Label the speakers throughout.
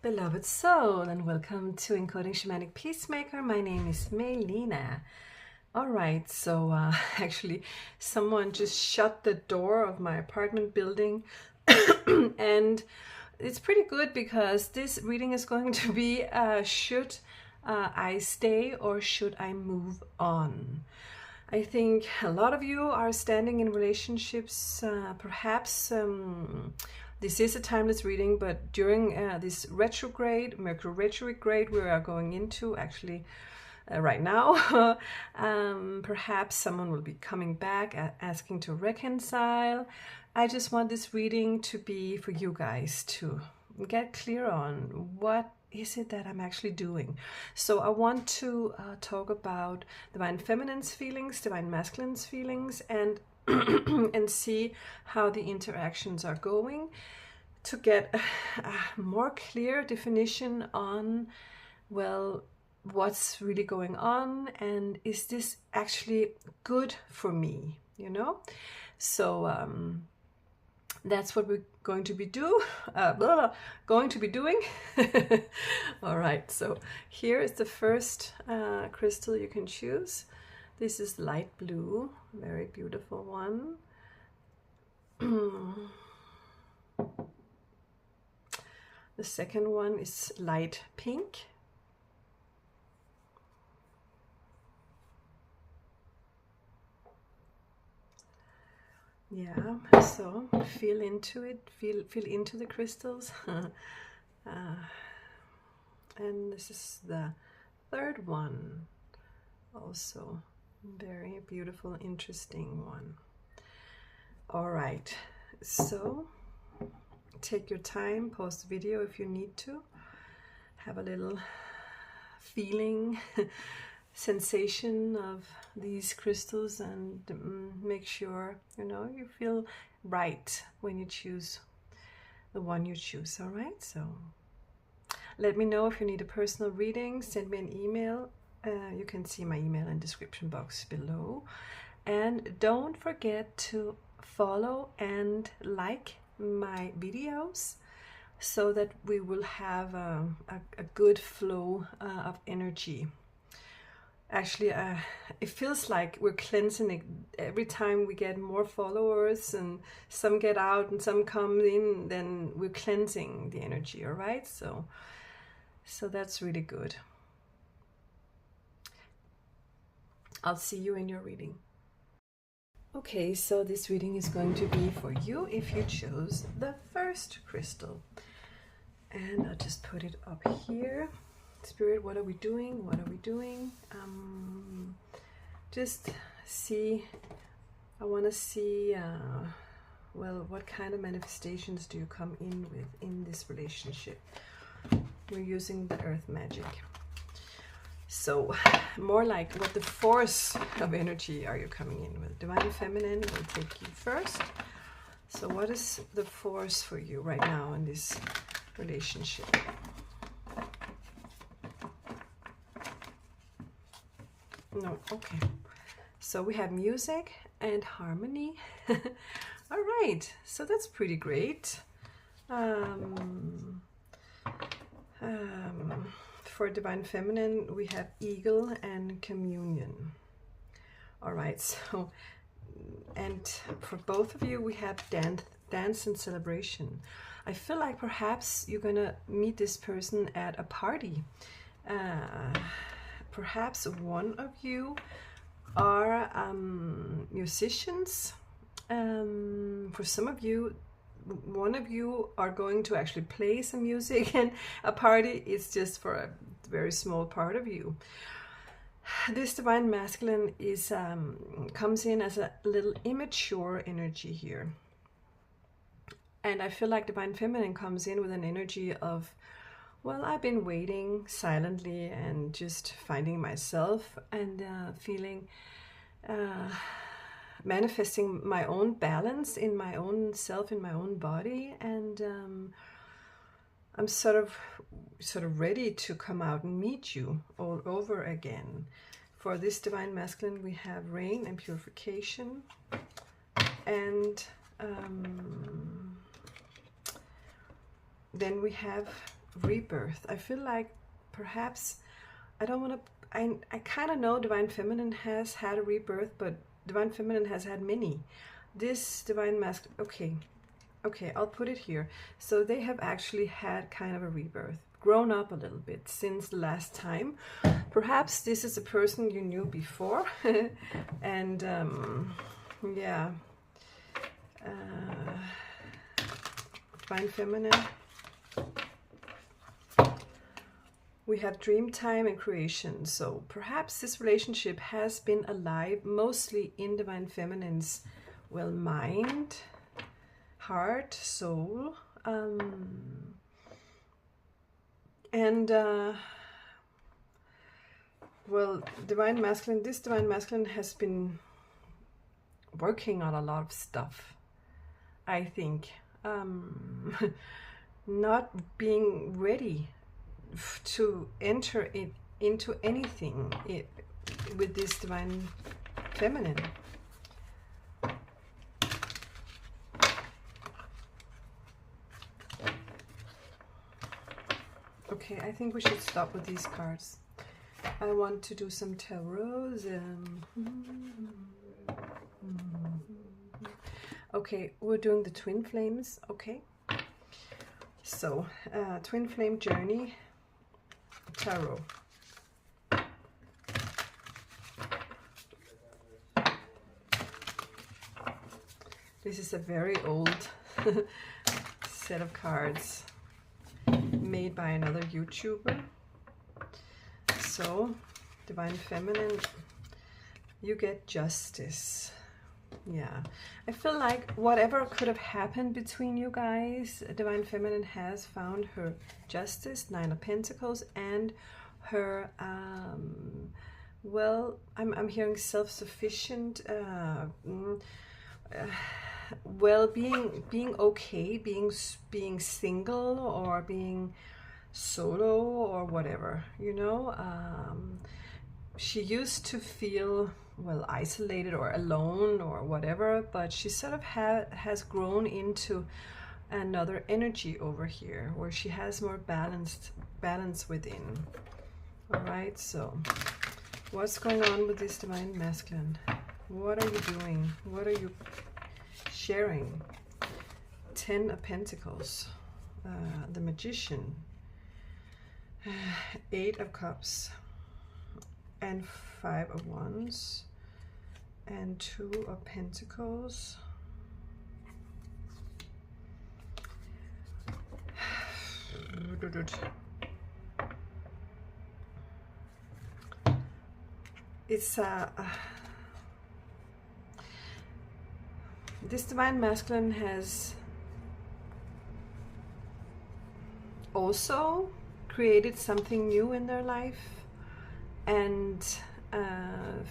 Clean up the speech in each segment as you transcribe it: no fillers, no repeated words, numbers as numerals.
Speaker 1: Beloved soul, and welcome to Encoding Shamanic Peacemaker. My name is Maylenah. Alright, so actually someone just shut the door of my apartment building and it's pretty good because this reading is going to be should I stay or should I move on? I think a lot of you are standing in relationships, perhaps this is a timeless reading, but during this retrograde, Mercury retrograde we are going into actually right now, perhaps someone will be coming back asking to reconcile. I just want this reading to be for you guys to get clear on what is it that I'm actually doing. So I want to talk about divine feminine's feelings, divine masculine's feelings, and and see how the interactions are going to get a more clear definition on, well, what's really going on and is this actually good for me, you know? So that's what we're going to be doing. All right, so here is the first crystal you can choose. This is light blue, very beautiful one. The second one is light pink. Yeah, so feel into it, feel into the crystals. And this is the third one, also very beautiful, interesting one. All right, so take your time, pause the video if you need to, have a little feeling sensation of these crystals, and make sure you feel right when you choose the one you choose. All right, so let me know if you need a personal reading. Send me an email. You can see my email in the description box below, and don't forget to follow and like my videos so that we will have a good flow of energy. Actually, it feels like we're cleansing it every time we get more followers, and some get out and some come in, then we're cleansing the energy. All right, so that's really good. I'll see you in your reading. Okay, so this reading is going to be for you if you chose the first crystal, and I'll just put it up here. Spirit, what are we doing? What are we doing? Just see, I want to see, well, what kind of manifestations do you come in with in this relationship? We're using the earth magic. So more like what the force of energy are you coming in with? Divine Feminine will take you first. So what is the force for you right now in this relationship? No, okay. So we have music and harmony. All right, so that's pretty great. For Divine Feminine, we have Eagle and Communion. All right, so, and for both of you, we have dance and celebration. I feel like perhaps you're gonna meet this person at a party. Perhaps one of you are musicians. For some of you, one of you are going to actually play some music, and a party is just for a very small part of you. This Divine Masculine is comes in as a little immature energy here, and I feel like Divine Feminine comes in with an energy of, well, I've been waiting silently and just finding myself and feeling, manifesting my own balance in my own self, in my own body, and I'm sort of ready to come out and meet you all over again. For this Divine Masculine, we have rain and purification, and then we have rebirth. I feel like perhaps, I don't want to, I kind of know Divine Feminine has had a rebirth, but Divine Feminine has had many. This Divine Masculine, okay, I'll put it here. So they have actually had kind of a rebirth, grown up a little bit since the last time. Perhaps this is a person you knew before. And yeah, Divine Feminine. We have dream time and creation. So perhaps this relationship has been alive mostly in Divine Feminine's, well, mind, heart, soul, and well, Divine Masculine, this Divine Masculine has been working on a lot of stuff, I think. Not being ready to enter into anything with this Divine Feminine. Okay, I think we should stop with these cards. I want to do some tarots. Okay, we're doing the Twin Flames. Okay, so Twin Flame Journey Tarot. This is a very old set of cards made by another YouTuber. So, Divine Feminine, you get justice. Yeah, I feel like whatever could have happened between you guys, Divine Feminine has found her justice, 9 of Pentacles, and her, well, I'm hearing self-sufficient, well, being okay, being single or being solo or whatever, you know. She used to feel, well, isolated or alone or whatever, but she sort of has grown into another energy over here where she has more balance within. All right, so what's going on with this Divine Masculine? What are you doing? What are you sharing? 10 of Pentacles, the Magician, 8 of Cups, and 5 of Wands, and 2 of Pentacles. It's this Divine Masculine has also created something new in their life and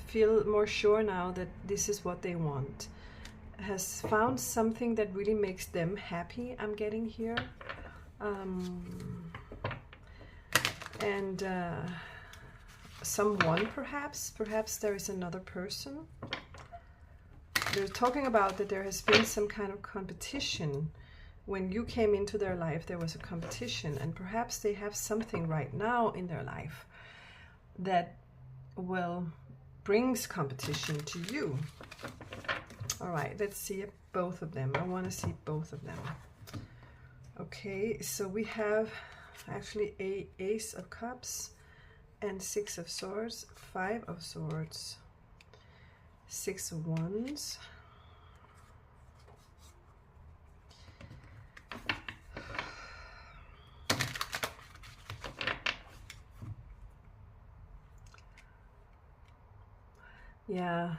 Speaker 1: feel more sure now that this is what they want. Has found something that really makes them happy, I'm getting here. And someone, perhaps there is another person. They're talking about that there has been some kind of competition. When you came into their life, there was a competition, and perhaps they have something right now in their life that, well, brings competition to you. All right, let's see both of them. I want to see both of them. Okay, so we have actually a Ace of Cups and 6 of Swords, 5 of Swords, 6 of Wands, yeah.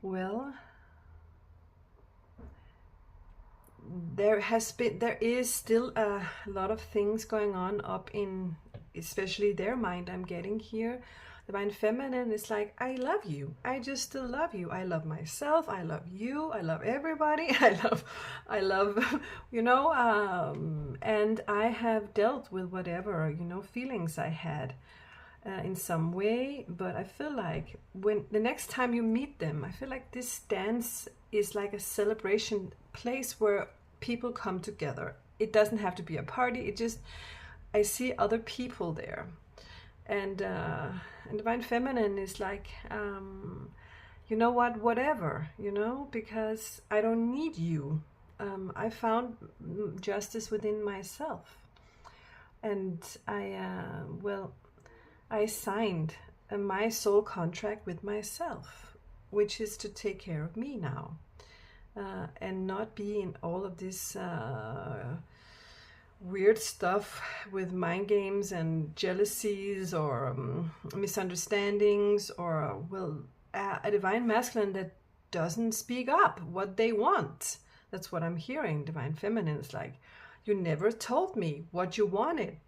Speaker 1: Well, there is still a lot of things going on up in especially their mind, I'm getting here. Divine Feminine is like, I love you. I just still love you. I love myself. I love you. I love everybody. I love, you know, and I have dealt with whatever, you know, feelings I had. in some way, but I feel like when the next time you meet them, I feel like this dance is like a celebration place where people come together. It doesn't have to be a party. It just, I see other people there, and Divine Feminine is like, you know what, whatever, you know, because I don't need you. I found justice within myself, and I signed my soul contract with myself, which is to take care of me now, and not be in all of this weird stuff with mind games and jealousies or misunderstandings, or a divine masculine that doesn't speak up what they want. That's what I'm hearing. Divine feminine is like, you never told me what you wanted.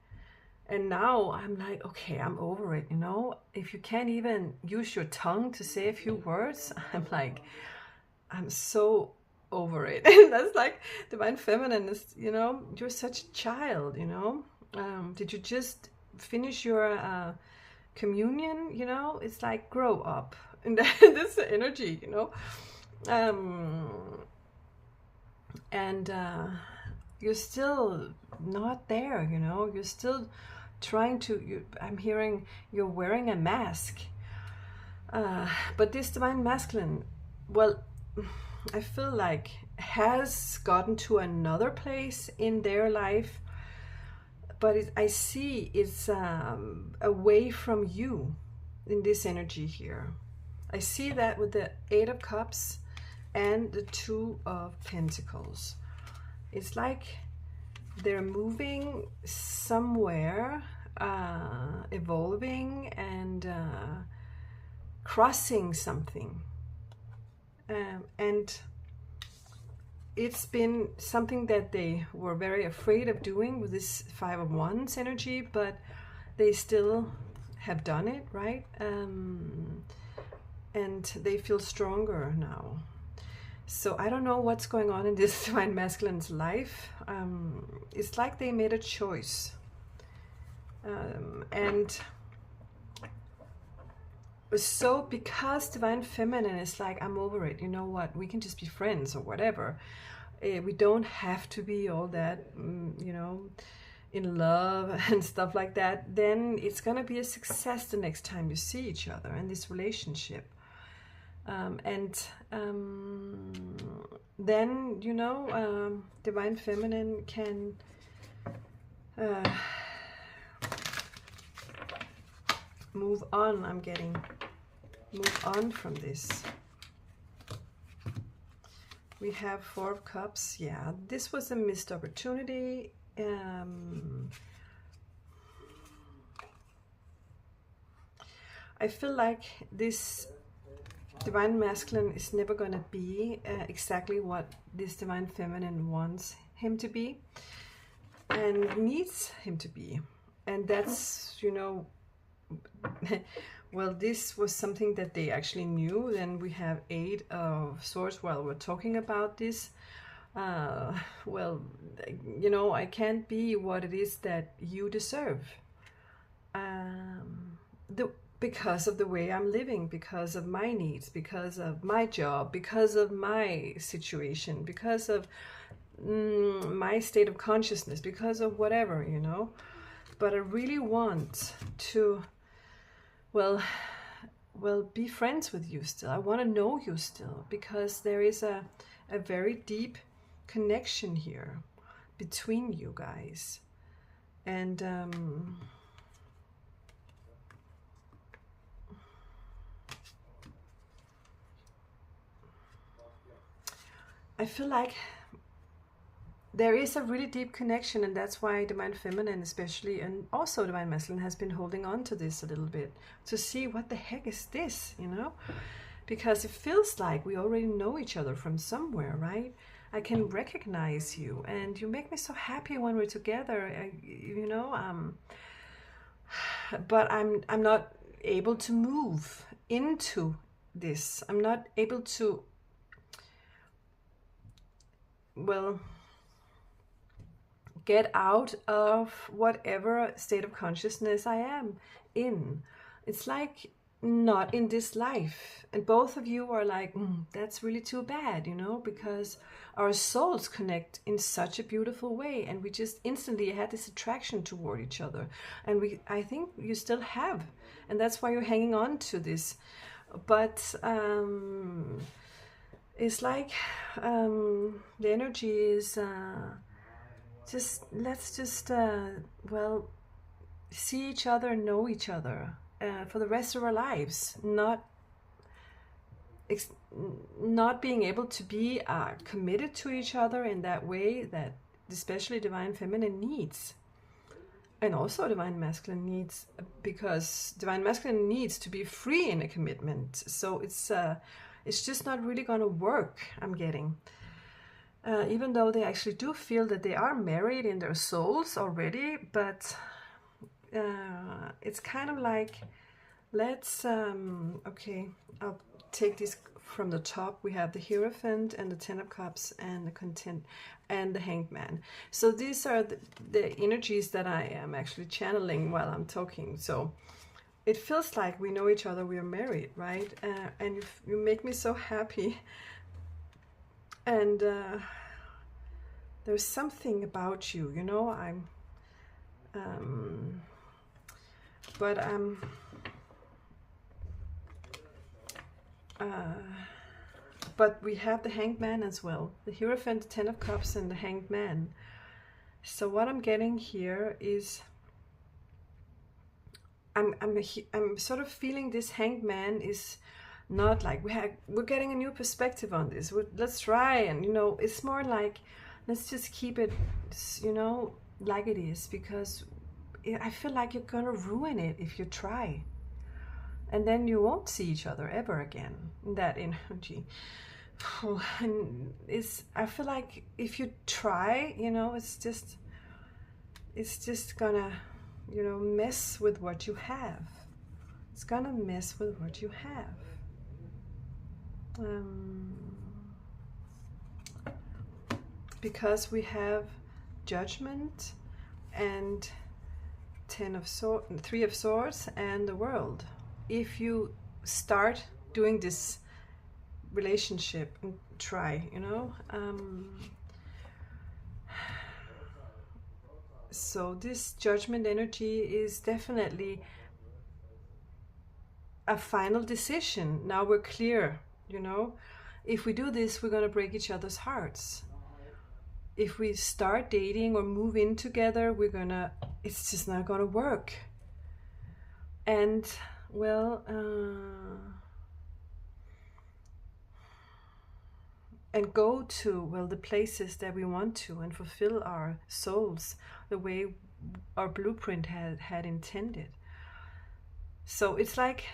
Speaker 1: And now I'm like, okay, I'm over it, you know? If you can't even use your tongue to say a few words, I'm like, I'm so over it. That's like divine feminine is, you know, you're such a child, you know? Did you just finish your communion, you know? It's like, grow up. And this energy, you know? And you're still not there, you know? You're still trying to, I'm hearing you're wearing a mask. But this divine masculine, well, I feel like has gotten to another place in their life, but I see it's away from you in this energy here. I see that with the 8 of Cups and the 2 of Pentacles. It's like they're moving somewhere, evolving and crossing something. And it's been something that they were very afraid of doing with this 5 of Wands energy, but they still have done it, right? And they feel stronger now. So I don't know what's going on in this divine masculine's life. It's like they made a choice. And so because divine feminine is like, I'm over it, you know what, we can just be friends or whatever. We don't have to be all that, you know, in love and stuff like that. Then it's gonna be a success the next time you see each other in this relationship. Then, you know, divine feminine can move on. I'm getting move on from this. We have 4 of Cups. Yeah, this was a missed opportunity. I feel like this divine masculine is never going to be exactly what this divine feminine wants him to be and needs him to be. And that's, you know, well, this was something that they actually knew. Then we have 8 of Swords while we're talking about this. Well, you know, I can't be what it is that you deserve. Because of the way I'm living, because of my needs, because of my job, because of my situation, because of my state of consciousness, because of whatever, you know. But I really want to, well, be friends with you still. I want to know you still, because there is a very deep connection here between you guys. And I feel like there is a really deep connection, and that's why divine feminine especially, and also divine masculine, has been holding on to this a little bit to see what the heck is this, you know, because it feels like we already know each other from somewhere, right? I can recognize you, and you make me so happy when we're together, you know. But I'm not able to move into this. I'm not able to, well, get out of whatever state of consciousness I am in. It's like not in this life. And both of you are like, that's really too bad, you know, because our souls connect in such a beautiful way, and we just instantly had this attraction toward each other. And I think you still have, and that's why you're hanging on to this. But it's like the energy is let's just well, see each other, know each other for the rest of our lives, not being able to be committed to each other in that way that especially divine feminine needs, and also divine masculine needs, because divine masculine needs to be free in a commitment. So it's just not really going to work, I'm getting. Even though they actually do feel that they are married in their souls already, but it's kind of like, let's okay, I'll take this from the top. We have the Hierophant and the Ten of Cups and the Content and the Hanged Man. So these are the energies that I am actually channeling while I'm talking. So it feels like we know each other, we are married, right? And you make me so happy. And there's something about you, you know, but we have the Hanged Man as well, the Hierophant, the Ten of Cups, and the Hanged Man. So what I'm getting here is I'm sort of feeling this Hanged Man is not like we're getting a new perspective on this. Let's try, and you know, it's more like let's just keep it, you know, like it is, because I feel like you're gonna ruin it if you try, and then you won't see each other ever again. That energy. And I feel like if you try, you know, it's just gonna, you know, mess with what you have. It's gonna mess with what you have. Because we have Judgment and Three of Swords and the World. If you start doing this relationship and try, you know, so this Judgment energy is definitely a final decision. Now we're clear, you know, if we do this, we're going to break each other's hearts. If we start dating or move in together, it's just not going to work. And well, and go to, well, the places that we want to, and fulfill our souls the way our blueprint had intended. So it's like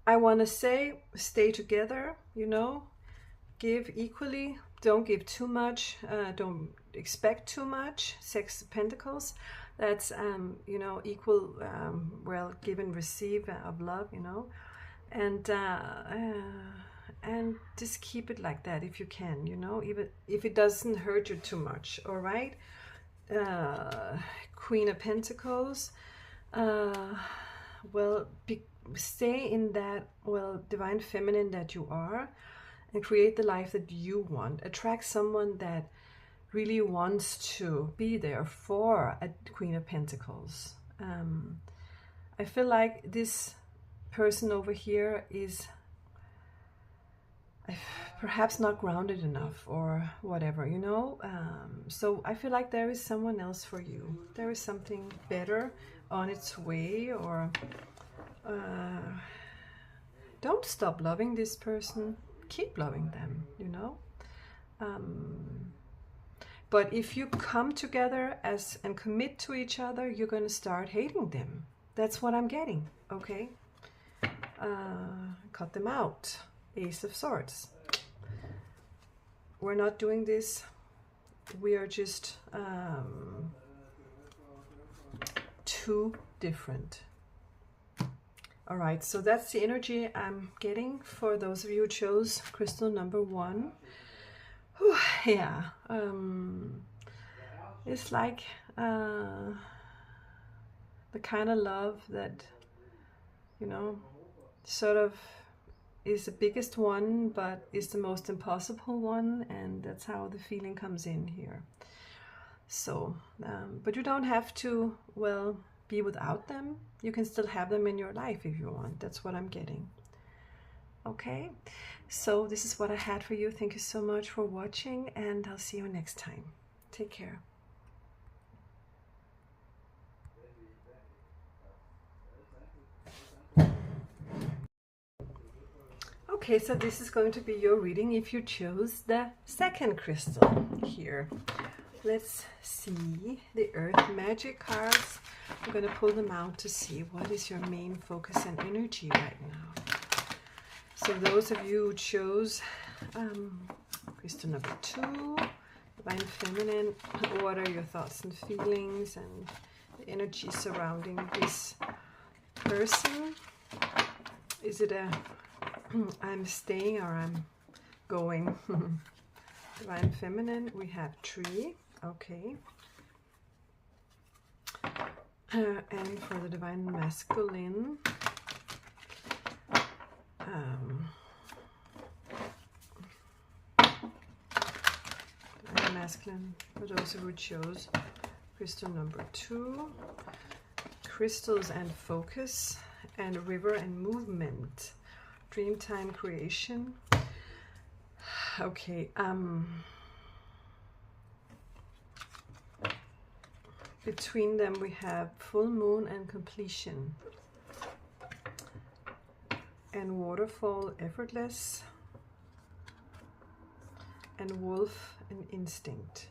Speaker 1: I want to say, stay together, you know, give equally, don't give too much, don't expect too much. Six of Pentacles, that's you know, equal, well, give and receive of love, you know, and just keep it like that if you can, you know, even if it doesn't hurt you too much. All right. Queen of Pentacles, well, stay in that, well, divine feminine that you are, and create the life that you want. Attract someone that really wants to be there for a Queen of Pentacles. I feel like this person over here is perhaps not grounded enough or whatever, you know. So I feel like there is someone else for you. There is something better on its way, or don't stop loving this person. Keep loving them, you know. But if you come together and commit to each other, you're going to start hating them. That's what I'm getting, okay? Cut them out. Ace of Swords. We're not doing this. We are just too different. All right, so that's the energy I'm getting for those of you who chose crystal number 1. Whew, yeah, it's like the kind of love that, you know, sort of is the biggest one, but is the most impossible one, and that's how the feeling comes in here. So, but you don't have to, well, be without them. You can still have them in your life if you want. That's what I'm getting. Okay, so this is what I had for you. Thank you so much for watching, and I'll see you next time. Take care. Okay, so this is going to be your reading if you chose the second crystal here. Let's see the Earth Magic cards. I'm going to pull them out to see what is your main focus and energy right now. So those of you who chose crystal number 2, Divine Feminine, what are your thoughts and feelings and the energy surrounding this person? Is it a I'm staying or I'm going? Divine Feminine, we have Tree. Okay. And for the Divine Masculine, Divine Masculine, for those who chose crystal number 2, crystals and focus, and river and movement, dreamtime creation. Okay, between them we have full moon and completion, and waterfall, effortless, and wolf and instinct.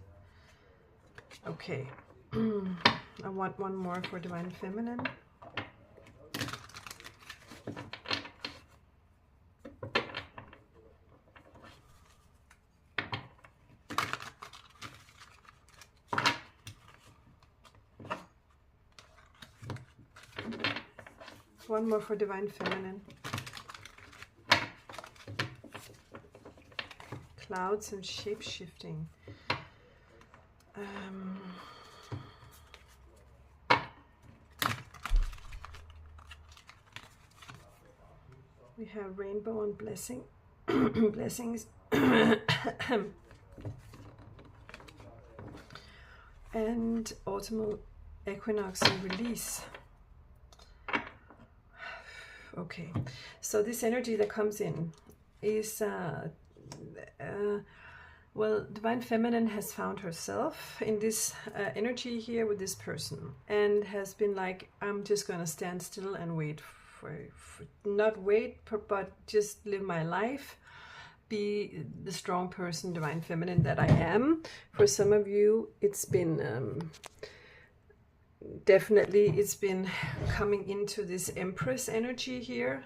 Speaker 1: Okay, I want one more for Divine Feminine. One more for Divine Feminine. Clouds and shape-shifting. We have rainbow and blessing, blessings, and autumnal equinox and release. Okay, so this energy that comes in is, well, Divine Feminine has found herself in this energy here with this person, and has been like, I'm just going to stand still and wait for not wait, but just live my life, be the strong person, Divine Feminine, that I am. For some of you, it's been definitely it's been coming into this Empress energy here.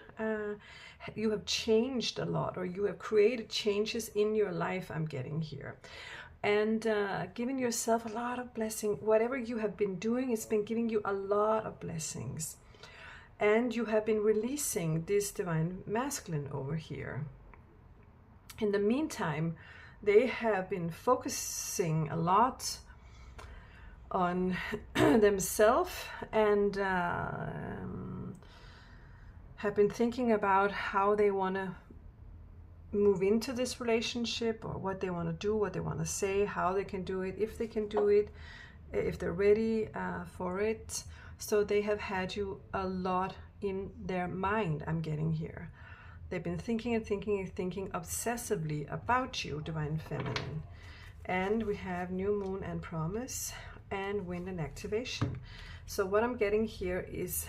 Speaker 1: You have changed a lot, or you have created changes in your life, I'm getting here, and giving yourself a lot of blessing. Whatever you have been doing, it's been giving you a lot of blessings, and you have been releasing this Divine Masculine over here. In the meantime, they have been focusing a lot on themselves, and have been thinking about how they want to move into this relationship, or what they want to do, what they want to say, how they can do it, if they can do it, if they're ready for it. So they have had you a lot in their mind, I'm getting here. They've been thinking and thinking and thinking obsessively about you, Divine Feminine. And we have new moon and promise, and wind and activation. So what I'm getting here is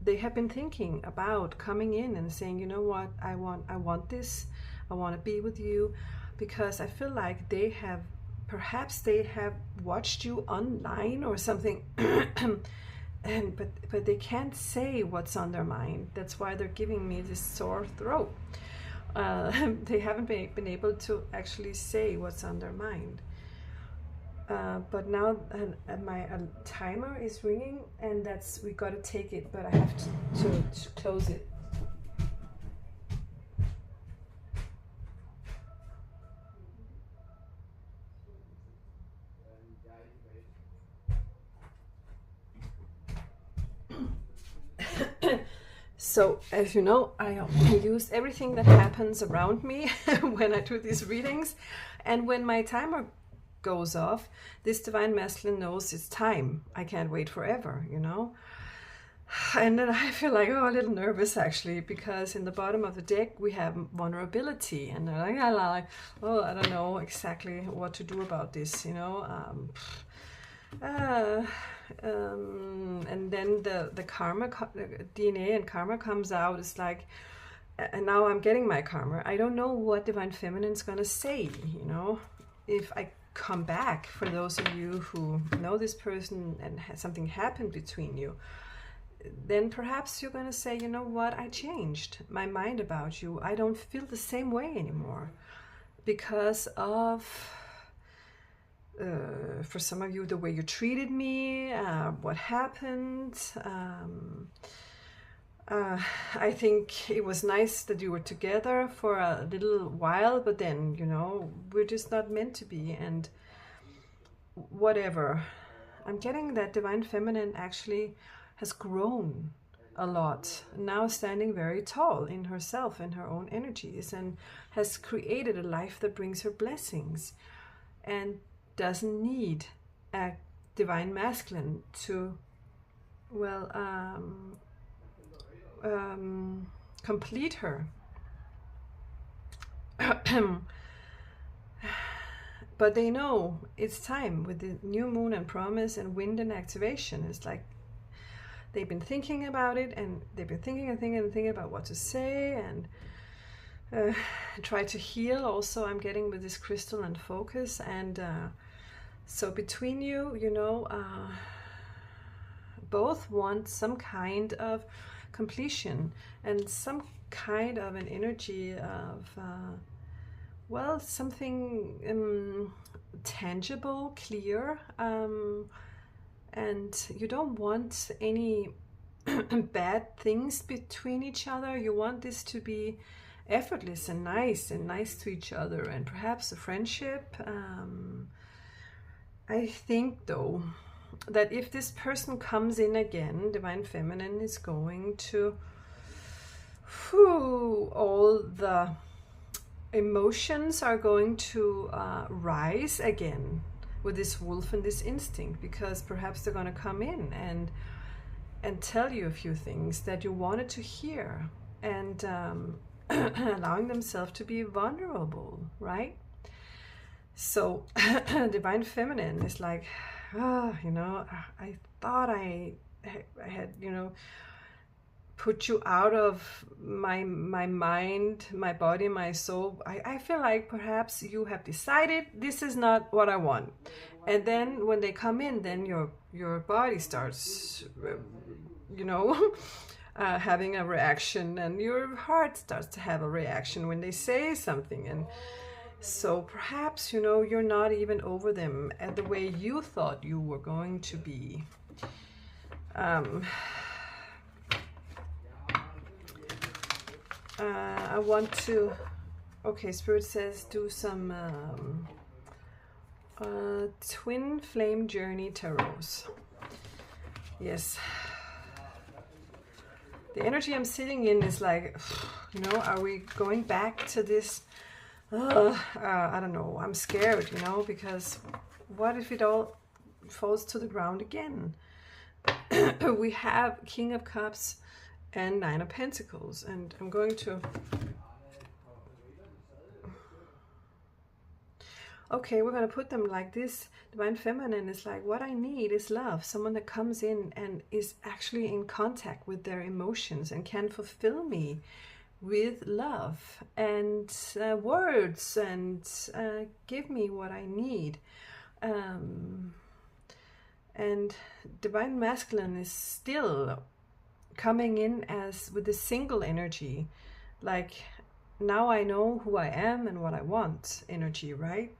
Speaker 1: they have been thinking about coming in and saying, you know what, I want this, I want to be with you, because I feel like they have, perhaps they have watched you online or something, and but they can't say what's on their mind. That's why they're giving me this sore throat. They haven't been able to actually say what's on their mind. but now my timer is ringing, and we got to take it, but I have to close it. So, as you know, I use everything that happens around me when I do these readings. And when my timer goes off, this Divine Masculine knows it's time. I can't wait forever, you know. And then I feel like, a little nervous actually, because in the bottom of the deck we have vulnerability. And they're like, I don't know exactly what to do about this, you know. And then the karma, DNA and karma comes out. It's like, and now I'm getting my karma. I don't know what Divine Feminine's gonna say, you know. If I come back, for those of you who know this person and something happened between you, then perhaps you're gonna say, you know what, I changed my mind about you. I don't feel the same way anymore because of for some of you, the way you treated me, what happened. I think it was nice that you were together for a little while, but then, you know, we're just not meant to be, and whatever. I'm getting that Divine Feminine actually has grown a lot, now standing very tall in herself and her own energies, and has created a life that brings her blessings, and doesn't need a Divine Masculine to, well, complete her. But they know it's time with the new moon and promise and wind and activation. It's like they've been thinking about it, and they've been thinking about what to say, and try to heal. Also, I'm getting with this crystal and focus, and so between you, you know, both want some kind of completion and some kind of an energy of well, something tangible, clear, and you don't want any bad things between each other. You want this to be effortless and nice to each other, and perhaps a friendship. I think though that if this person comes in again, Divine Feminine is going to, all the emotions are going to rise again with this wolf and this instinct, because perhaps they're going to come in and tell you a few things that you wanted to hear, and allowing themselves to be vulnerable, right? So Divine Feminine is like, you know, I thought I had, you know, put you out of my mind, my body, my soul. I feel like perhaps you have decided this is not what I want. And then when they come in, then your body starts, you know, having a reaction, and your heart starts to have a reaction when they say something. And so perhaps, you know, you're not even over them at the way you thought you were going to be. I want to, okay, Spirit says do some twin flame journey tarots. Yes. The energy I'm sitting in is like, you know, are we going back to this? I don't know. I'm scared, you know, because what if it all falls to the ground again? We have King of Cups and Nine of Pentacles, and I'm going to, okay, we're going to put them like this. Divine Feminine is like, what I need is love. Someone that comes in and is actually in contact with their emotions and can fulfill me with love and words, and give me what I need. And Divine Masculine is still coming in as with the single energy, like, now I know who I am and what I want energy, right?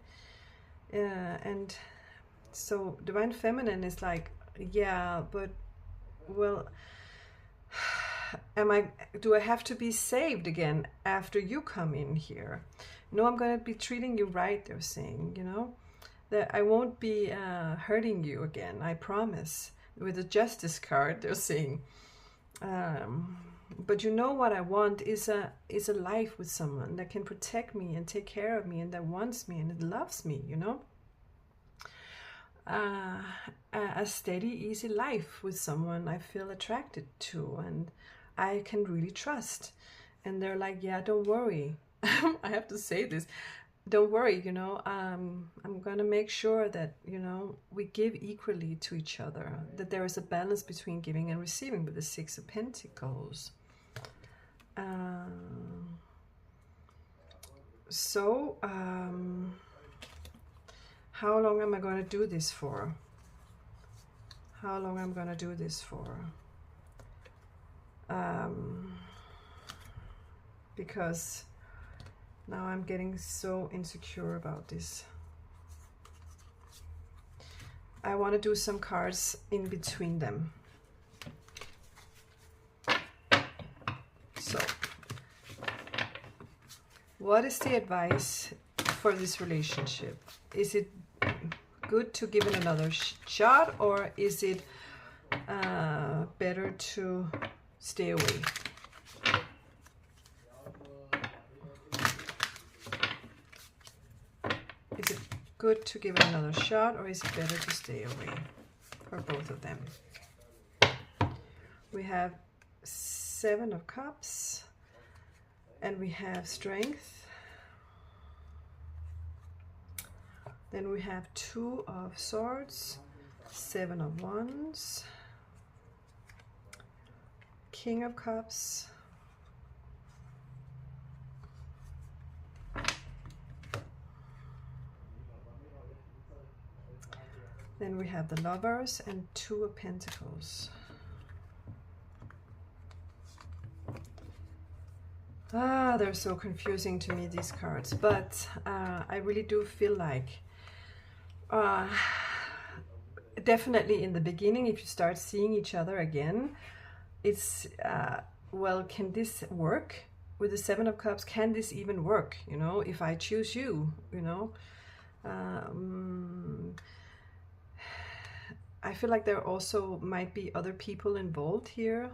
Speaker 1: And So divine feminine is like, yeah, but well, do I have to be saved again after you come in here? No, I'm going to be treating you right, they're saying, you know, that I won't be hurting you again, I promise. With the justice card, they're saying, but you know what I want is a life with someone that can protect me and take care of me and that wants me and that loves me, you know. A steady, easy life with someone I feel attracted to and I can really trust. And they're like, yeah, don't worry. I have to say this. Don't worry, you know, I'm gonna make sure that, you know, we give equally to each other, that there is a balance between giving and receiving with the Six of Pentacles. How long am I going to do this for? How long I'm going to do this for? Because now I'm getting so insecure about this. I want to do some cards in between them. So, what is the advice for this relationship? Is it good to give it another shot, or is it better to stay away? Is it good to give it another shot, or is it better to stay away? For both of them. We have Seven of Cups, and we have Strength. Then we have Two of Swords, Seven of Wands, King of Cups, then we have the Lovers and Two of Pentacles. They're so confusing to me, these cards, but I really do feel like definitely in the beginning, if you start seeing each other again, it's well, can this work? With the Seven of Cups, can this even work? You know, if I choose you, you know, I feel like there also might be other people involved here.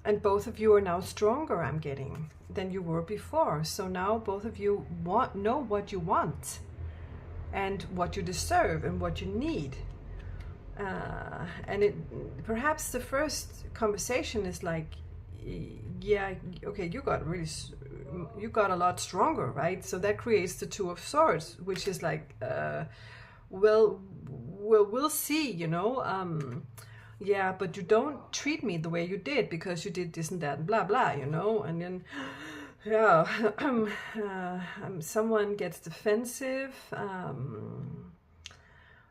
Speaker 1: And both of you are now stronger, I'm getting, than you were before. So now both of you know what you want and what you deserve and what you need. And perhaps the first conversation is like, yeah, okay, you got a lot stronger, right? So that creates the Two of Swords, which is like, well, we'll see, you know. Yeah, but you don't treat me the way you did because you did this and that and blah blah, you know. And then yeah, someone gets defensive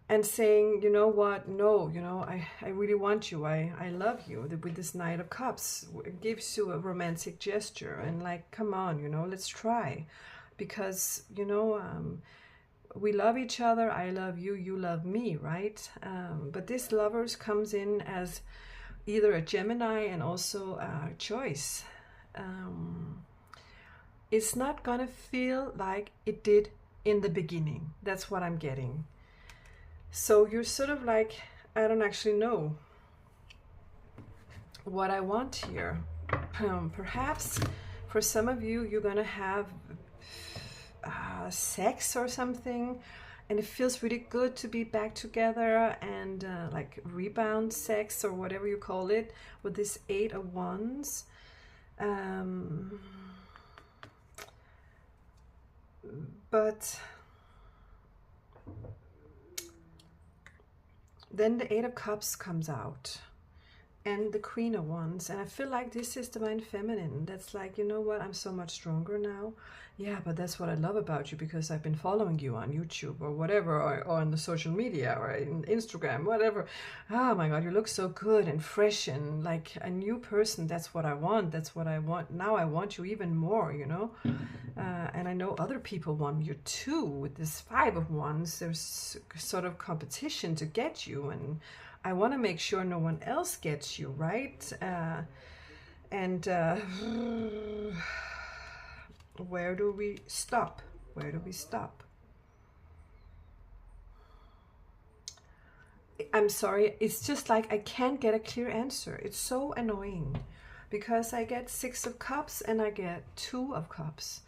Speaker 1: and saying, you know what, no, you know, I really want you, I love you. With this Knight of Cups, it gives you a romantic gesture and like, come on, you know, let's try, because, you know, we love each other, I love you, you love me, right? But this Lovers comes in as either a Gemini and also a choice. It's not gonna feel like it did in the beginning. That's what I'm getting. So you're sort of like, I don't actually know what I want here. Perhaps for some of you, you're gonna have sex or something, and it feels really good to be back together, and like rebound sex or whatever you call it, with this Eight of Wands. But then the Eight of Cups comes out, and the Queen of Wands. And I feel like this is Divine Feminine. That's like, you know what, I'm so much stronger now. Yeah, but that's what I love about you, because I've been following you on YouTube or whatever, or on the social media or in Instagram, whatever. Oh my God, you look so good and fresh and like a new person. That's what I want. That's what I want. Now I want you even more, you know. And I know other people want you too. With this Five of Wands, there's sort of competition to get you, and I want to make sure no one else gets you, right? Where do we stop? Where do we stop? I'm sorry, it's just like I can't get a clear answer. It's so annoying, because I get Six of Cups and I get Two of Cups.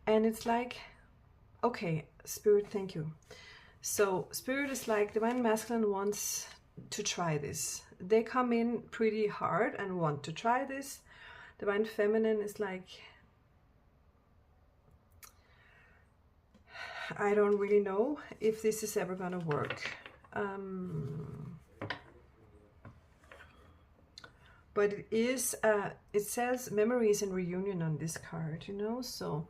Speaker 1: And it's like, okay, Spirit, thank you. So Spirit is like, Divine Masculine wants to try this. They come in pretty hard and want to try this. Divine Feminine is like, I don't really know if this is ever gonna work. But it is, it says memories and reunion on this card, you know, so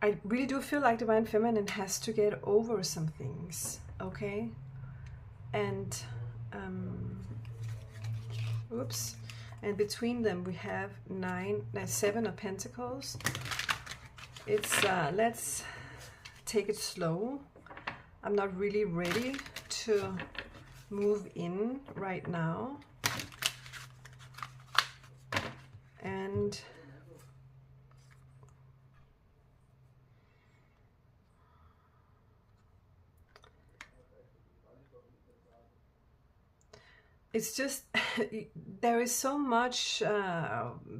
Speaker 1: I really do feel like Divine Feminine has to get over some things, okay? And, oops. And between them we have Seven of Pentacles. It's, let's take it slow. I'm not really ready to move in right now. And it's just, there is so much,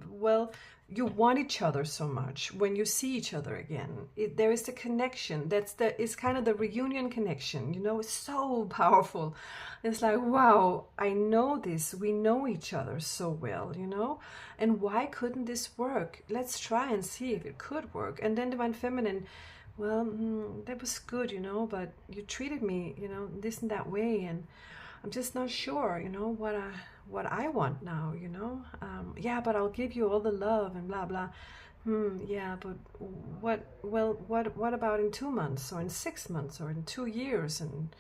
Speaker 1: well, you want each other so much when you see each other again. There is the connection. It's kind of the reunion connection, you know. It's so powerful. It's like, wow, I know this. We know each other so well, you know. And why couldn't this work? Let's try and see if it could work. And then Divine Feminine, well, that was good, you know, but you treated me, you know, this and that way, and I'm just not sure, you know, what I want now, you know. Yeah, but I'll give you all the love and blah blah. Yeah, but what about in 2 months or in 6 months or in 2 years? And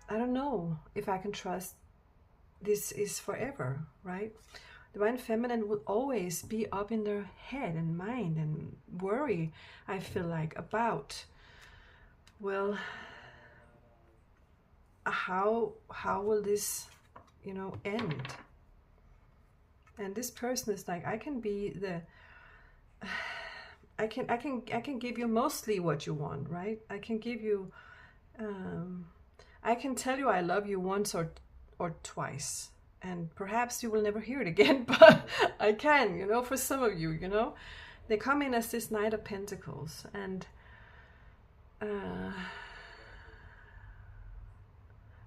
Speaker 1: I don't know if I can trust this is forever, right? Divine Feminine will always be up in their head and mind and worry, I feel like, about, well, how will this, you know, end? And this person is like, I can be the, I can give you mostly what you want, right? I can give you, I can tell you I love you once or twice, and perhaps you will never hear it again, but I can, you know, for some of you, you know. They come in as this Knight of Pentacles, and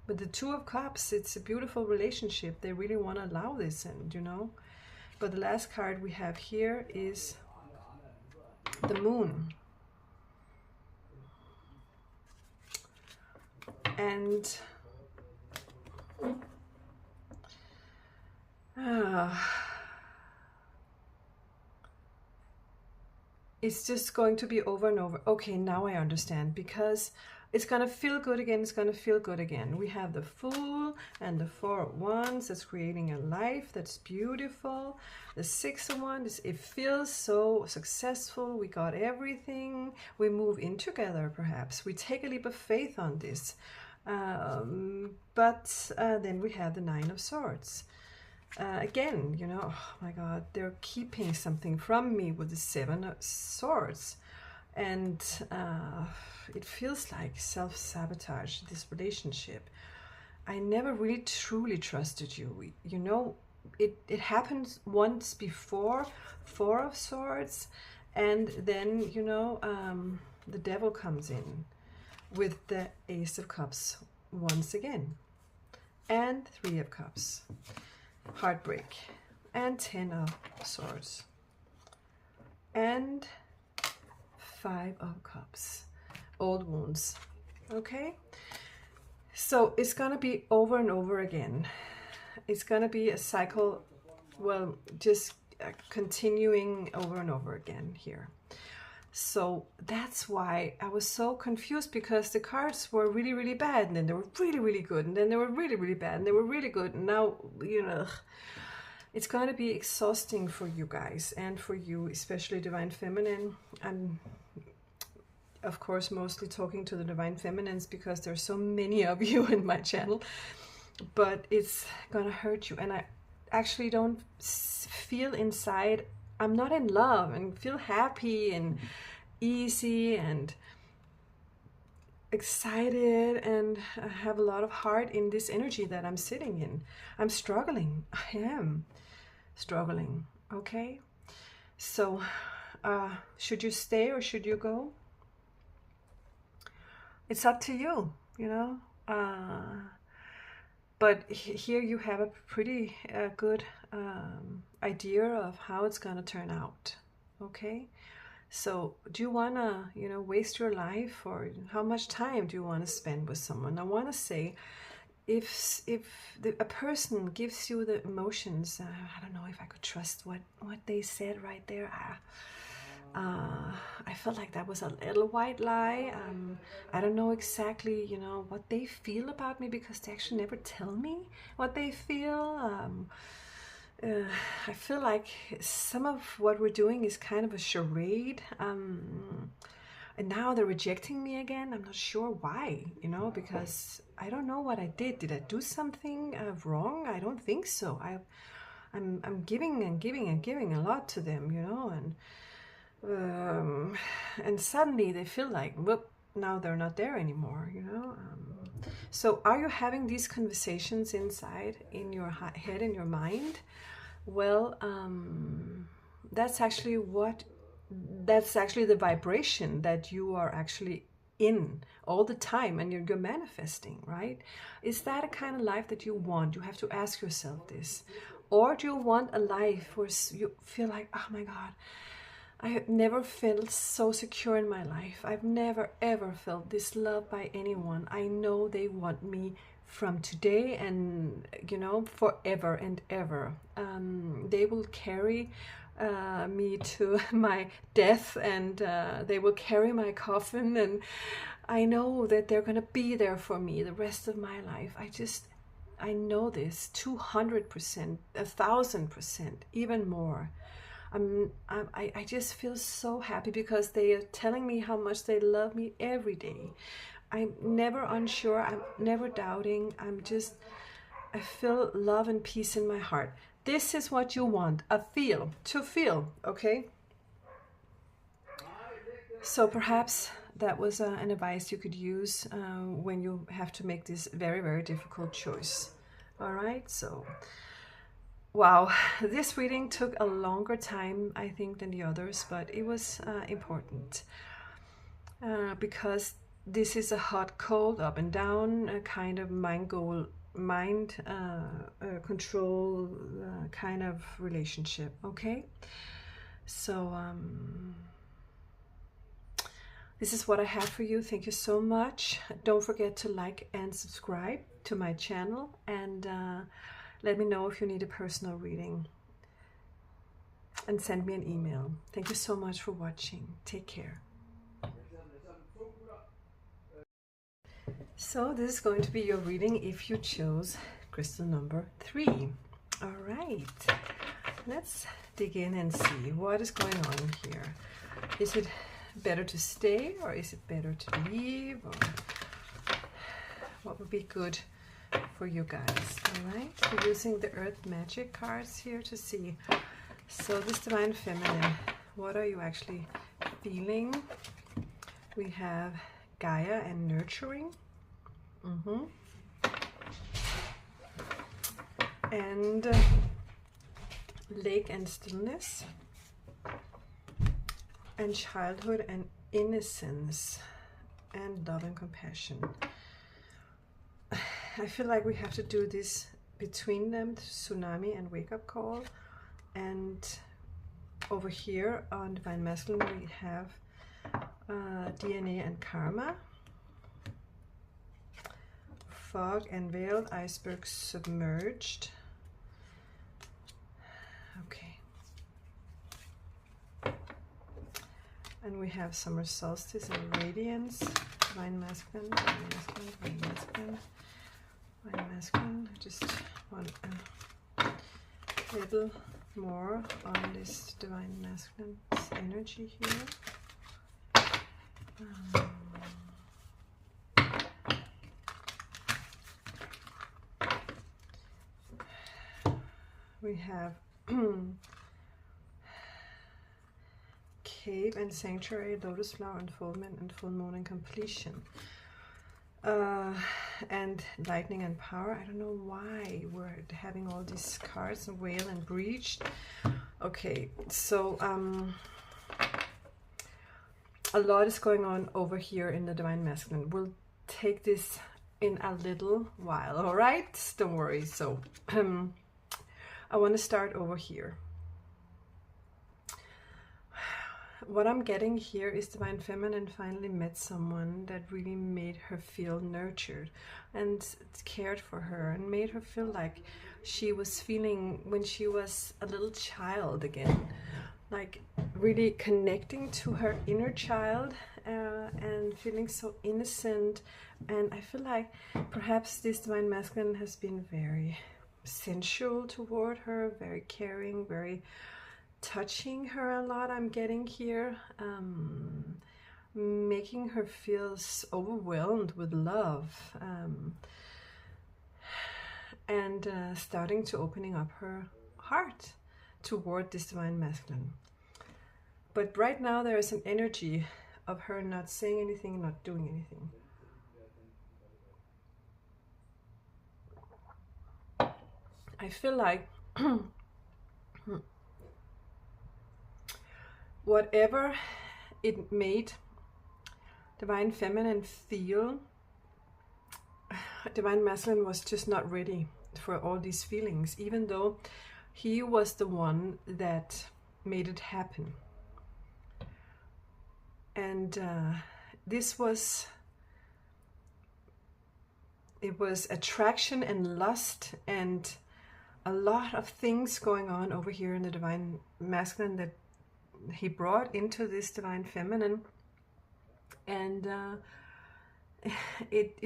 Speaker 1: but the Two of Cups, it's a beautiful relationship. They really want to allow this, and you know. But the last card we have here is the Moon. And it's just going to be over and over. Okay, now I understand, because it's going to feel good again. It's going to feel good again. We have the Fool and the Four of Wands. That's creating a life that's beautiful. The Six of Wands, it feels so successful. We got everything. We move in together, perhaps. We take a leap of faith on this. But then we have the Nine of Swords. Again, you know, oh my God, they're keeping something from me with the Seven of Swords. And it feels like self-sabotage, this relationship. I never really truly trusted you. You know, it happened once before, Four of Swords, and then, you know, the Devil comes in with the Ace of Cups once again, and Three of Cups, heartbreak, and 10 of Swords, and 5 of Cups, old wounds. okay? So it's gonna be over and over again. It's gonna be a cycle, well, just continuing over and over again here. So that's why I was so confused, because the cards were really, really bad, and then they were really, really good, and then they were really, really bad, and they were really good, and now, you know, it's going to be exhausting for you guys, and for you, especially Divine Feminine. I'm, of course, mostly talking to the Divine Feminines because there's so many of you in my channel, but it's going to hurt you, and I actually don't feel inside, I'm not in love and feel happy and easy and excited and have a lot of heart in this energy that I'm sitting in. I'm struggling. I am struggling. Okay, so should you stay or should you go? It's up to you, you know. But here you have a pretty good idea of how it's gonna turn out. Okay, so do you wanna, you know, waste your life, or how much time do you want to spend with someone? I want to say, if a person gives you the emotions, I don't know if I could trust what they said right there. I felt like that was a little white lie. I don't know exactly, you know, what they feel about me, because they actually never tell me what they feel. I feel like some of what we're doing is kind of a charade. And now they're rejecting me again. I'm not sure why, you know, because I don't know what I did. Did I do something wrong? I don't think so. I'm giving and giving and giving a lot to them, you know, and suddenly they feel like, whoop, now they're not there anymore, you know. So are you having these conversations inside in your head, in your mind? Well, that's actually the vibration that you are actually in all the time, and you're manifesting, right? Is that a kind of life that you want? You have to ask yourself this. Or do you want a life where you feel like, oh my God, I have never felt so secure in my life. I've never ever felt this love by anyone. I know they want me from today and, you know, forever and ever. They will carry me to my death, and they will carry my coffin, and I know that they're gonna be there for me the rest of my life. I know this 200%, 1,000%, even more. I just feel so happy because they are telling me how much they love me every day. I'm never unsure, I'm never doubting. I feel love and peace in my heart. This is what you want, to feel, okay? So perhaps that was an advice you could use when you have to make this very, very difficult choice. All right, so wow, this reading took a longer time, I think, than the others, but it was important because this is a hot, cold, up and down, a kind of mind control kind of relationship, okay? So this is what I have for you. Thank you so much. Don't forget to like and subscribe to my channel, and let me know if you need a personal reading, and send me an email. Thank you so much for watching. Take care. So this is going to be your reading if you chose crystal number 3. All right, let's dig in and see what is going on here. Is it better to stay, or is it better to leave, or what would be good for you guys? All right, we're using the Earth Magic cards here to see. So this Divine Feminine, what are you actually feeling? We have Gaia and nurturing, and lake and stillness, and childhood and innocence, and love and compassion. I feel like we have to do this between them, tsunami and wake up call. And over here on Divine Masculine we have DNA and karma. fog and veiled, iceberg submerged. Okay. And we have summer solstice and radiance, divine masculine, divine masculine, divine masculine, divine masculine. I just want a little more on this divine masculine energy here. We have cave and sanctuary, lotus flower unfoldment, and full moon and completion. And lightning and power. I don't know why we're having all these cards, and whale and breached. Okay, so a lot is going on over here in the divine masculine. We'll take this in a little while, all right? Don't worry. So I want to start over here. What I'm getting here is divine feminine finally met someone that really made her feel nurtured and cared for her, and made her feel like she was feeling when she was a little child again, like really connecting to her inner child and feeling so innocent. And I feel like perhaps this divine masculine has been very sensual toward her, very caring, very touching her a lot. I'm getting here, making her feel overwhelmed with love, and starting to opening up her heart toward this divine masculine. But right now there is an energy of her not saying anything, not doing anything. I feel like whatever it made divine feminine feel, divine masculine was just not ready for all these feelings, even though he was the one that made it happen. And this was, it was attraction and lust and a lot of things going on over here in the divine masculine that he brought into this divine feminine. And it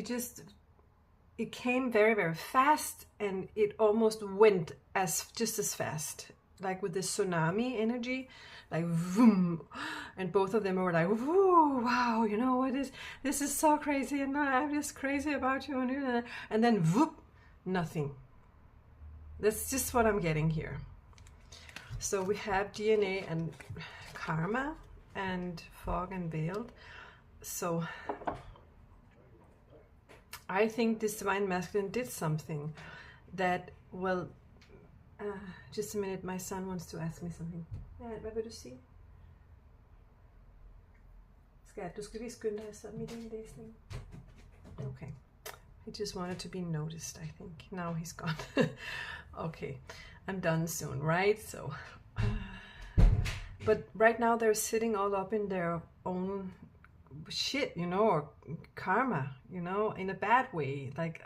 Speaker 1: came very, very fast, and it almost went just as fast, like with the tsunami energy, like vroom, and both of them were like, woo, wow, you know what is this is so crazy, and I'm just crazy about you, and then whoop, nothing. That's just what I'm getting here. So we have DNA and karma and fog and veiled. So I think this divine masculine did something that, well, just a minute, my son wants to ask me something. Hvad vil du sige? Du skal lige skynde dig så midt i en læsning. Okay. He just wanted to be noticed, I think. Now he's gone. Okay, I'm done soon, right? So, but right now they're sitting all up in their own shit, you know, or karma, you know, in a bad way. Like,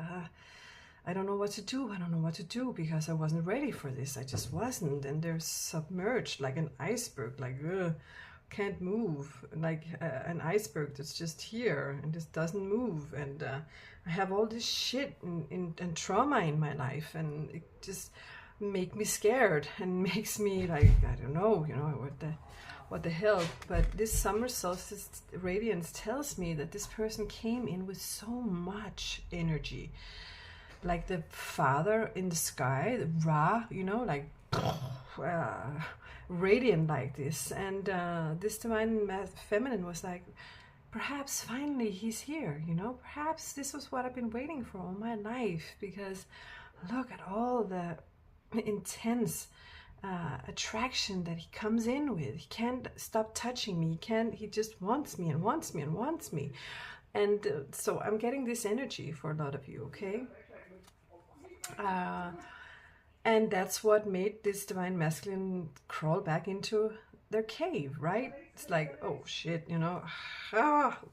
Speaker 1: I don't know what to do. I don't know what to do because I wasn't ready for this. I just wasn't. And they're submerged like an iceberg, like, can't move, like an iceberg that's just here and just doesn't move. And I have all this shit and trauma in my life, and it just make me scared and makes me like, I don't know, you know, what the hell. But this summer solstice radiance tells me that this person came in with so much energy, like the father in the sky, the Ra, you know, like radiant like this. And this divine feminine was like, perhaps finally he's here, you know, perhaps this was what I've been waiting for all my life, because look at all the intense attraction that he comes in with. He can't stop touching me. He just wants me and wants me and wants me. And so I'm getting this energy for a lot of you, okay? And that's what made this divine masculine crawl back into their cave, right? It's like, oh shit, you know,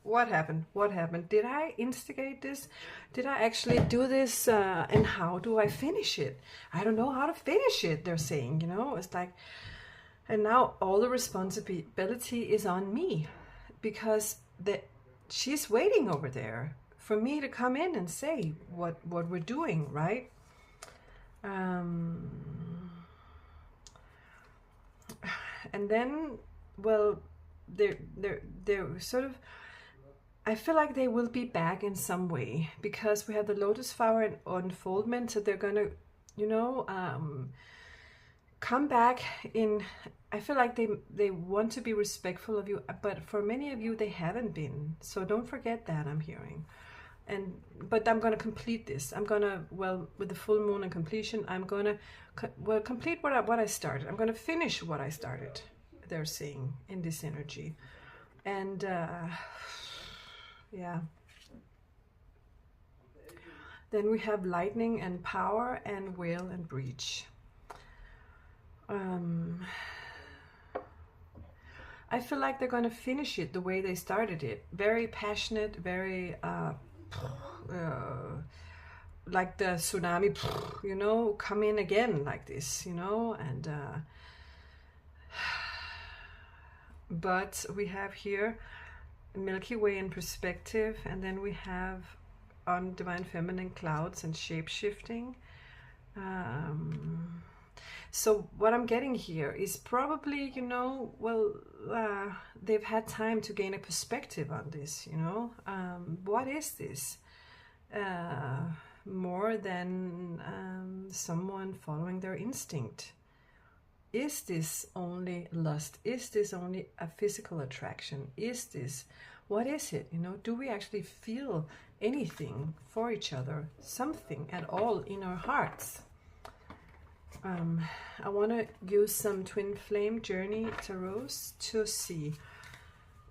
Speaker 1: what happened? What happened? Did I instigate this? Did I actually do this? And how do I finish it? I don't know how to finish it, they're saying, you know. It's like, and now all the responsibility is on me, because she's waiting over there for me to come in and say what we're doing, right? And then, well, they're sort of, I feel like they will be back in some way, because we have the lotus flower and unfoldment, so they're gonna, you know, come back in. I feel like they want to be respectful of you, but for many of you they haven't been, so don't forget that, I'm hearing. But I'm going to complete this. I'm going to, well, with the full moon and completion, I'm going to, well, complete what I started. I'm going to finish what I started, they're saying, in this energy. And, yeah. Then we have lightning and power and whale and breach. I feel like they're going to finish it the way they started it. Very passionate, very... like the tsunami, you know, come in again like this, you know. And but we have here Milky Way in perspective, and then we have on Divine Feminine clouds and shape-shifting. So what I'm getting here is probably, you know, well, they've had time to gain a perspective on this, you know. What is this? More than someone following their instinct. Is this only lust? Is this only a physical attraction? Is this, what is it? You know, do we actually feel anything for each other? Something at all in our hearts? I want to use some Twin Flame Journey Tarots to see,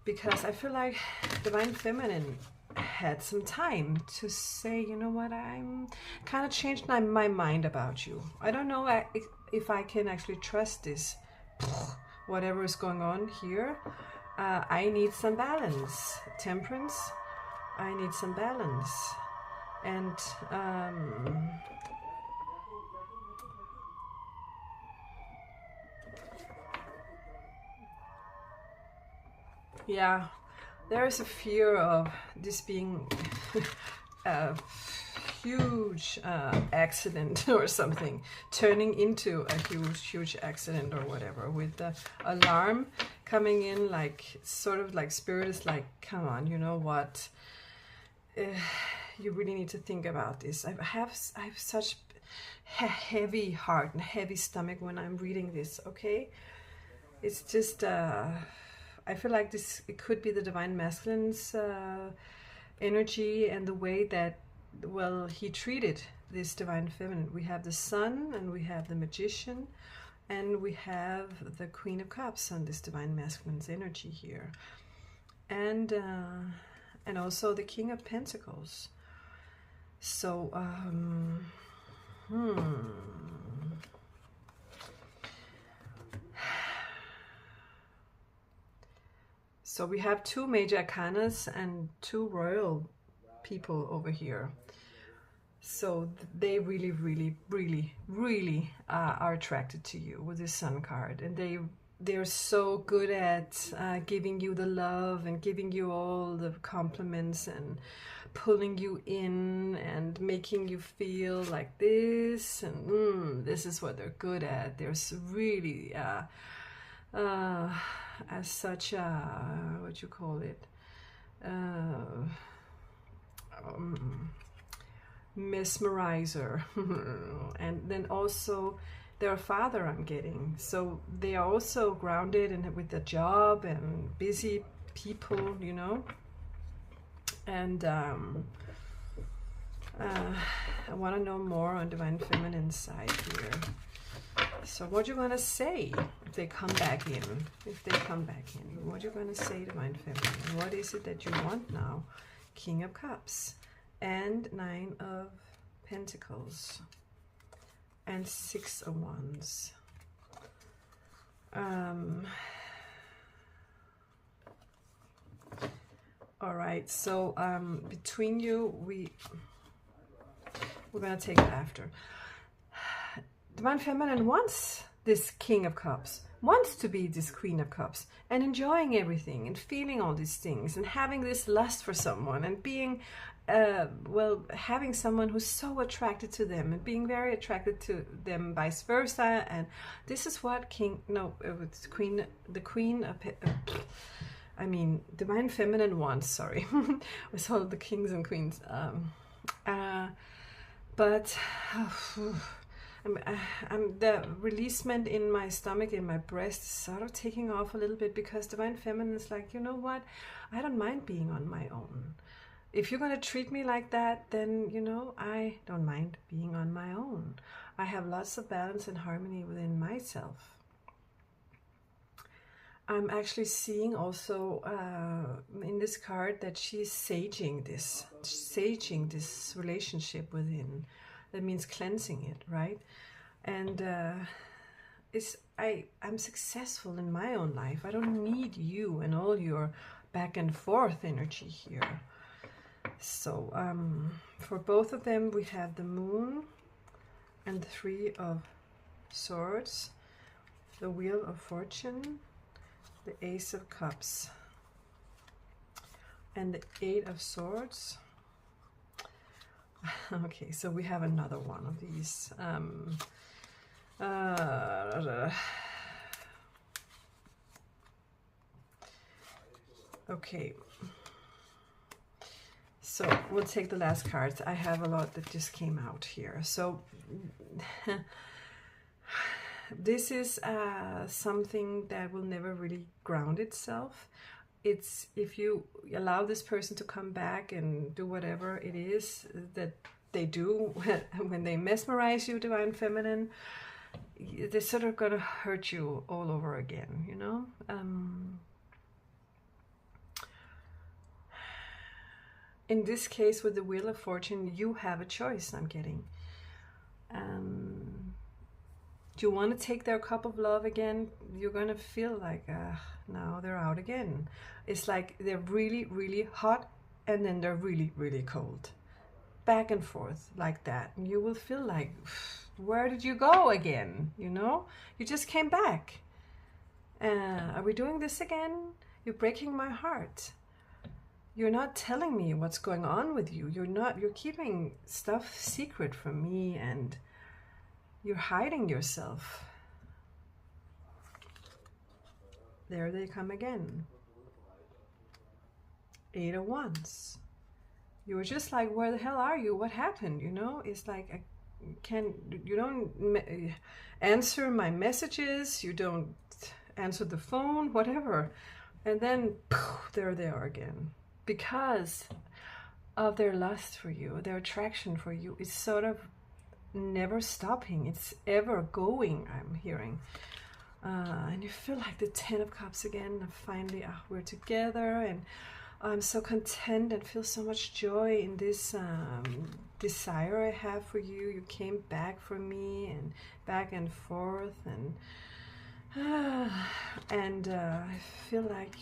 Speaker 1: because I feel like Divine Feminine had some time to say, you know what, I'm kind of changed my mind about you. I don't know if I can actually trust this, whatever is going on here. I need some balance. Temperance, I need some balance. And yeah, there is a fear of this being a huge accident or something, turning into a huge accident or whatever, with the alarm coming in, like sort of like spirit is like, come on, you know what, you really need to think about this. I have such heavy heart and heavy stomach when I'm reading this, okay? It's just I feel like this, it could be the Divine Masculine's energy, and the way that, well, he treated this Divine Feminine. We have the Sun, and we have the Magician, and we have the Queen of Cups on this Divine Masculine's energy here, and also the King of Pentacles. So so we have two major arcanas and two royal people over here. So they really are attracted to you with this Sun card, and they're so good at giving you the love and giving you all the compliments and pulling you in and making you feel like this, and this is what they're good at. There's really as such a, what you call it, mesmerizer. And then also their father, I'm getting, so they are also grounded and with the job and busy people, you know. And I want to know more on Divine Feminine side here. So what you're going to say if they come back in? If they come back in, what you're going to say, Divine Feminine? What is it that you want now? King of Cups and 9 of Pentacles and 6 of Wands. All right, so between you, we're gonna take it after. Divine Feminine wants this King of Cups, wants to be this Queen of Cups, and enjoying everything and feeling all these things and having this lust for someone and being, well, having someone who's so attracted to them and being very attracted to them, vice versa. And this is what it's the Queen of, I mean, Divine Feminine wants, sorry, with all the kings and queens. But the releasement in my stomach, in my breast, is sort of taking off a little bit, because Divine Feminine is like, you know what? I don't mind being on my own. If you're going to treat me like that, then, you know, I don't mind being on my own. I have lots of balance and harmony within myself. I'm actually seeing also in this card that she's saging this relationship within. That means cleansing it, right? And I'm successful in my own life. I don't need you and all your back and forth energy here. So for both of them, we have the Moon and the Three of Swords, the Wheel of Fortune, the Ace of Cups, and the Eight of Swords. Okay, so we have another one of these. Okay, so we'll take the last cards. I have a lot that just came out here. So this is something that will never really ground itself. It's if you allow this person to come back and do whatever it is that they do when they mesmerize you, Divine Feminine, they're sort of going to hurt you all over again, you know? In this case, with the Wheel of Fortune, you have a choice, I'm getting. Do you want to take their cup of love again? You're going to feel like, now they're out again. It's like they're really, really hot, and then they're really, really cold. Back and forth like that. And you will feel like, where did you go again? You know, you just came back. Are we doing this again? You're breaking my heart. You're not telling me what's going on with you. You're keeping stuff secret from me, and you're hiding yourself. There they come again. Eight of Wands. You were just like, where the hell are you? What happened? You know, it's like, you don't answer my messages. You don't answer the phone, whatever. And then, poof, there they are again. Because of their lust for you, their attraction for you is sort of never stopping. It's ever going, I'm hearing. And you feel like the Ten of Cups again. And finally, we're together, and I'm so content and feel so much joy in this desire I have for you. You came back for me, and back and forth, and I feel like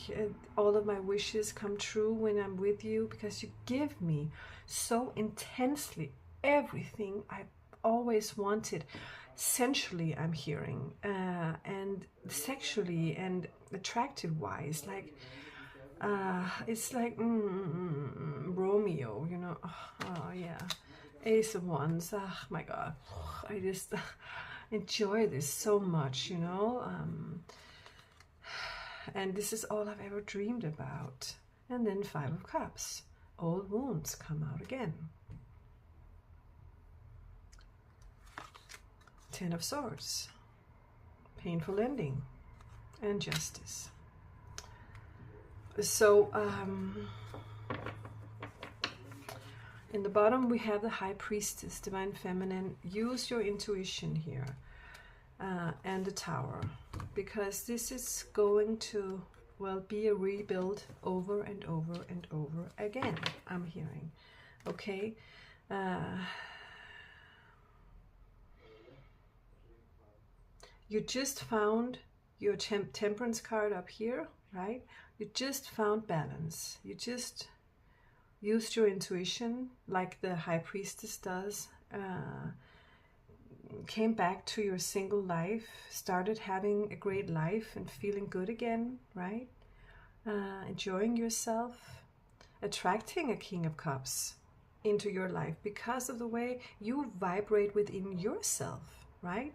Speaker 1: all of my wishes come true when I'm with you, because you give me so intensely everything I always wanted. Sensually, I'm hearing, and sexually and attractive wise, like it's like Romeo, you know. Oh yeah, Ace of Wands. Oh my God, I just enjoy this so much, you know. And this is all I've ever dreamed about. And then Five of Cups. Old wounds come out again. Ten of Swords. Painful ending. And Justice. So, in the bottom we have the High Priestess, Divine Feminine. Use your intuition here. And the Tower. Because this is going to, well, be a rebuild over and over and over again, I'm hearing. Okay? You just found your Temperance card up here. right? You just found balance. You just used your intuition like the high priestess does, came back to your single life, started having a great life and feeling good again, right? Enjoying yourself, attracting a King of Cups into your life because of the way you vibrate within yourself, right?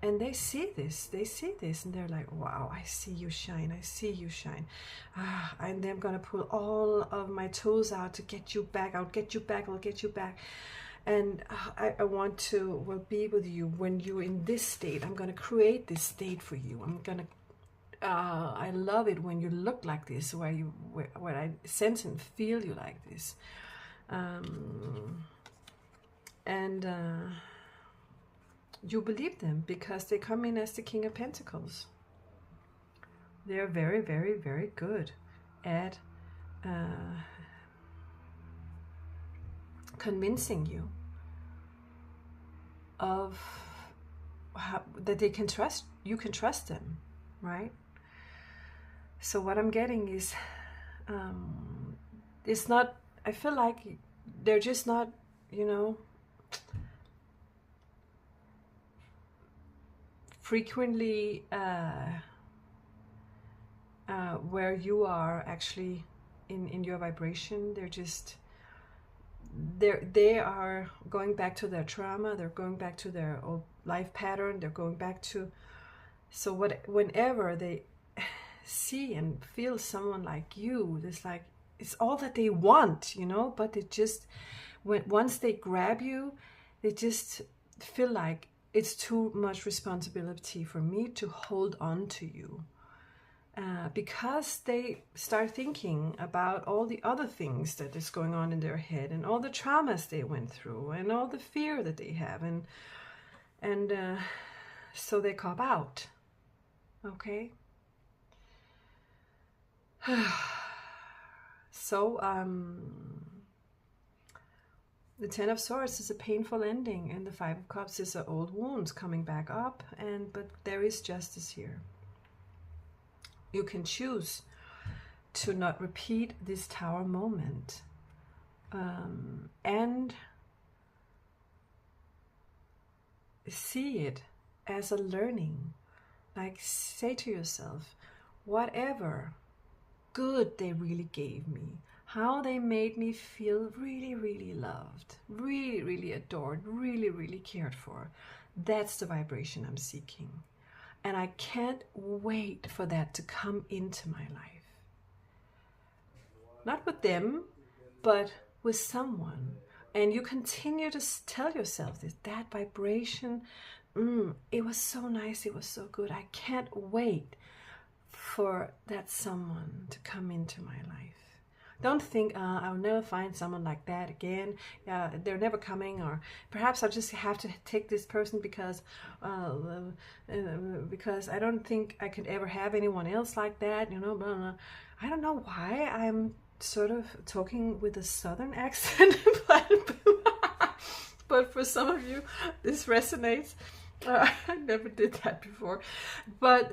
Speaker 1: And they see this, and they're like, wow, I see you shine, I see you shine. And I'm gonna pull all of my tools out to get you back. I'll get you back, I'll get you back. And I want to be with you when you're in this state. I'm gonna create this state for you. I love it when you look like this, where I sense and feel you like this. You believe them because they come in as the King of Pentacles. They're very, very, very good at convincing you of that they can trust. You can trust them, right? So what I'm getting is, it's not. I feel like they're just not, frequently where you are actually in your vibration. They are going back to their trauma. They're going back to their old life pattern. They're going back to, so whenever they see and feel someone like you, it's all that they want, but it just, once they grab you, they just feel like it's too much responsibility for me to hold on to you, because they start thinking about all the other things that is going on in their head, and all the traumas they went through, and all the fear that they have, and so they cop out. Okay. So the Ten of Swords is a painful ending, and the Five of Cups is old wounds coming back up, but there is justice here. You can choose to not repeat this Tower moment, and see it as a learning. Like, say to yourself, whatever good they really gave me, how they made me feel really, really loved, really, really adored, really, really cared for, that's the vibration I'm seeking. And I can't wait for that to come into my life. Not with them, but with someone. And you continue to tell yourself that vibration, it was so nice, it was so good. I can't wait for that someone to come into my life. Don't think, I'll never find someone like that again. They're never coming, or perhaps I'll just have to take this person because I don't think I could ever have anyone else like that, blah, blah. I don't know why I'm sort of talking with a southern accent, but for some of you, this resonates. I never did that before. But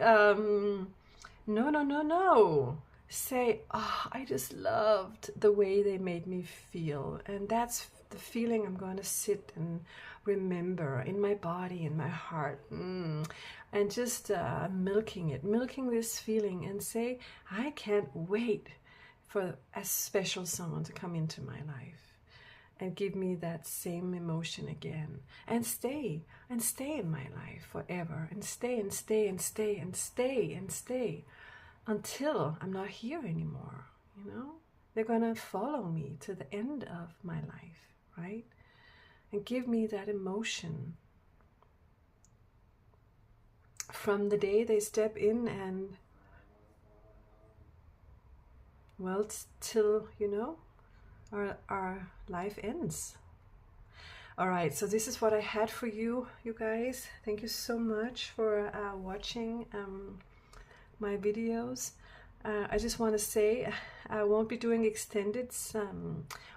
Speaker 1: no. Say, I just loved the way they made me feel. And that's the feeling I'm going to sit and remember in my body, in my heart. And just milking this feeling, and say, I can't wait for a special someone to come into my life and give me that same emotion again, and stay in my life forever, and stay until I'm not here anymore. They're gonna follow me to the end of my life, right? And give me that emotion from the day they step in, and till our life ends. All right, so this is what I had for you guys. Thank you so much for watching my videos. I just want to say I won't be doing extendeds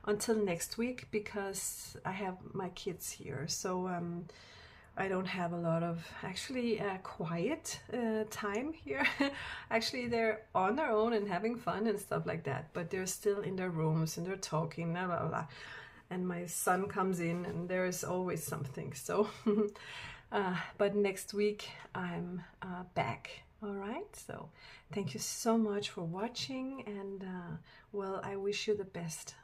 Speaker 1: until next week, because I have my kids here. So I don't have a lot of actually quiet time here. Actually, they're on their own and having fun and stuff like that, but they're still in their rooms and they're talking, blah, blah, blah. And my son comes in and there is always something. So, but next week I'm back. All right. So thank you so much for watching. And well, I wish you the best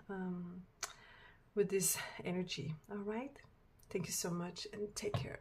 Speaker 1: with this energy. All right. Thank you so much and take care.